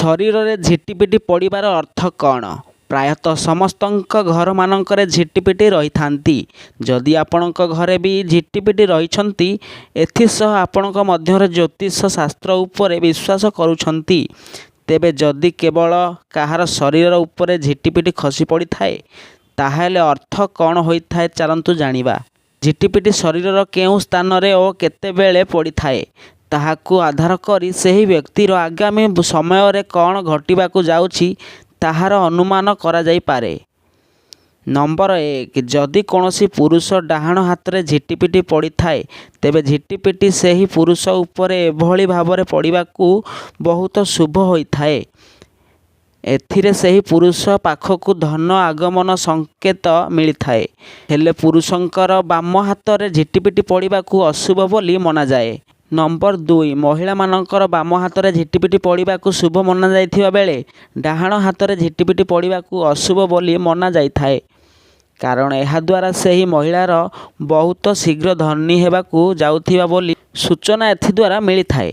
ଶରୀରରେ ଝିଟିପିଟି ପଡ଼ିବାର ଅର୍ଥ କ'ଣ? ପ୍ରାୟତଃ ସମସ୍ତଙ୍କ ଘରମାନଙ୍କରେ ଝିଟିପିଟି ରହିଥାନ୍ତି। ଯଦି ଆପଣଙ୍କ ଘରେ ବି ଝିଟିପିଟି ରହିଛନ୍ତି, ଏଥିସହ ଆପଣଙ୍କ ମଧ୍ୟରେ ଜ୍ୟୋତିଷ ଶାସ୍ତ୍ର ଉପରେ ବିଶ୍ୱାସ କରୁଛନ୍ତି, ତେବେ ଯଦି କେବଳ କାହାର ଶରୀର ଉପରେ ଝିଟିପିଟି ଖସି ପଡ଼ିଥାଏ, ତାହେଲେ ଅର୍ଥ କ'ଣ ହୋଇଥାଏ ଚାଲନ୍ତୁ ଜାଣିବା। ଝିଟିପିଟି ଶରୀରର କେଉଁ ସ୍ଥାନରେ ଓ କେତେବେଳେ ପଡ଼ିଥାଏ, ତାହାକୁ ଆଧାର କରି ସେହି ବ୍ୟକ୍ତିର ଆଗାମୀ ସମୟରେ କ'ଣ ଘଟିବାକୁ ଯାଉଛି ତାହାର ଅନୁମାନ କରାଯାଇପାରେ। ନମ୍ବର 1, ଯଦି କୌଣସି ପୁରୁଷ ଡାହାଣ ହାତରେ ଝିଟିପିଟି ପଡ଼ିଥାଏ, ତେବେ ଝିଟିପିଟି ସେହି ପୁରୁଷ ଉପରେ ଏଭଳି ଭାବରେ ପଡ଼ିବାକୁ ବହୁତ ଶୁଭ ହୋଇଥାଏ। ଏଥିରେ ସେହି ପୁରୁଷ ପାଖକୁ ଧନ ଆଗମନ ସଂକେତ ମିଳିଥାଏ। ହେଲେ ପୁରୁଷଙ୍କର ବାମ ହାତରେ ଝିଟିପିଟି ପଡ଼ିବାକୁ ଅଶୁଭ ବୋଲି ମନାଯାଏ। ନମ୍ବର 2, ମହିଳାମାନଙ୍କର ବାମ ହାତରେ ଝିଟିପିଟି ପଡ଼ିବାକୁ ଶୁଭ ମନାଯାଇଥିବା ବେଳେ ଡାହାଣ ହାତରେ ଝିଟିପିଟି ପଡ଼ିବାକୁ ଅଶୁଭ ବୋଲି ମନାଯାଇଥାଏ, କାରଣ ଏହାଦ୍ୱାରା ସେହି ମହିଳାର ବହୁତ ଶୀଘ୍ର ଧନୀ ହେବାକୁ ଯାଉଥିବା ବୋଲି ସୂଚନା ଏଥିଦ୍ୱାରା ମିଳିଥାଏ।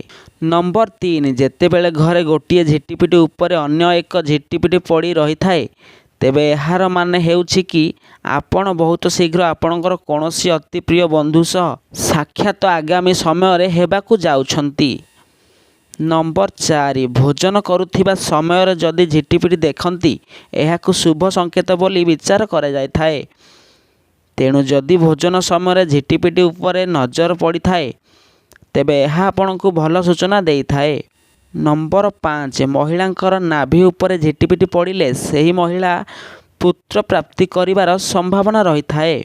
ନମ୍ବର 3, ଯେତେବେଳେ ଘରେ ଗୋଟିଏ ଝିଟିପିଟି ଉପରେ ଅନ୍ୟ ଏକ ଝିଟିପିଟି ପଡ଼ି ରହିଥାଏ, ତେବେ ଏହାର ମାନେ ହେଉଛି କି ଆପଣ ବହୁତ ଶୀଘ୍ର ଆପଣଙ୍କର କୌଣସି ଅତି ପ୍ରିୟ ବନ୍ଧୁ ସହ ସାକ୍ଷାତ ଆଗାମୀ ସମୟରେ ହେବାକୁ ଯାଉଛନ୍ତି। ନମ୍ବର 4, ଭୋଜନ କରୁଥିବା ସମୟରେ ଯଦି ଝିଟିପିଟି ଦେଖନ୍ତି, ଏହାକୁ ଶୁଭ ସଂକେତ ବୋଲି ବିଚାର କରାଯାଇଥାଏ। ତେଣୁ ଯଦି ଭୋଜନ ସମୟରେ ଝିଟିପିଟି ଉପରେ ନଜର ପଡ଼ିଥାଏ, ତେବେ ଏହା ଆପଣଙ୍କୁ ଭଲ ସୂଚନା ଦେଇଥାଏ। ନମ୍ବର 5, ମହିଳାଙ୍କର ନାଭି ଉପରେ ଝିଟିପିଟି ପଡ଼ିଲେ ସେହି ମହିଳା ପୁତ୍ର ପ୍ରାପ୍ତି କରିବାର ସମ୍ଭାବନା ରହିଥାଏ।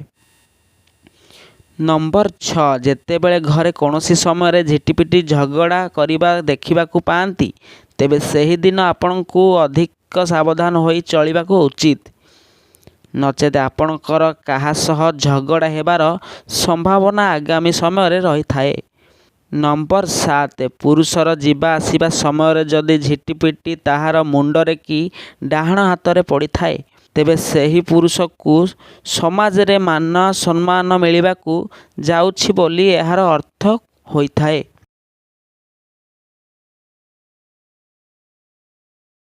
ନମ୍ବର 6, ଯେତେବେଳେ ଘରେ କୌଣସି ସମୟରେ ଝିଟିପିଟି ଝଗଡ଼ା କରିବା ଦେଖିବାକୁ ପାଆନ୍ତି, ତେବେ ସେହିଦିନ ଆପଣଙ୍କୁ ଅଧିକ ସାବଧାନ ହୋଇ ଚଳିବାକୁ ଉଚିତ, ନଚେତ୍ ଆପଣଙ୍କର କାହା ସହ ଝଗଡ଼ା ହେବାର ସମ୍ଭାବନା ଆଗାମୀ ସମୟରେ ରହିଥାଏ। ନମ୍ବର 7, ପୁରୁଷର ଯିବା ଆସିବା ସମୟରେ ଯଦି ଝିଟିପିଟି ତାହାର ମୁଣ୍ଡରେ କି ଡାହାଣ ହାତରେ ପଡ଼ିଥାଏ, ତେବେ ସେହି ପୁରୁଷକୁ ସମାଜରେ ମାନ ସମ୍ମାନ ମିଳିବାକୁ ଯାଉଛି ବୋଲି ଏହାର ଅର୍ଥ ହୋଇଥାଏ।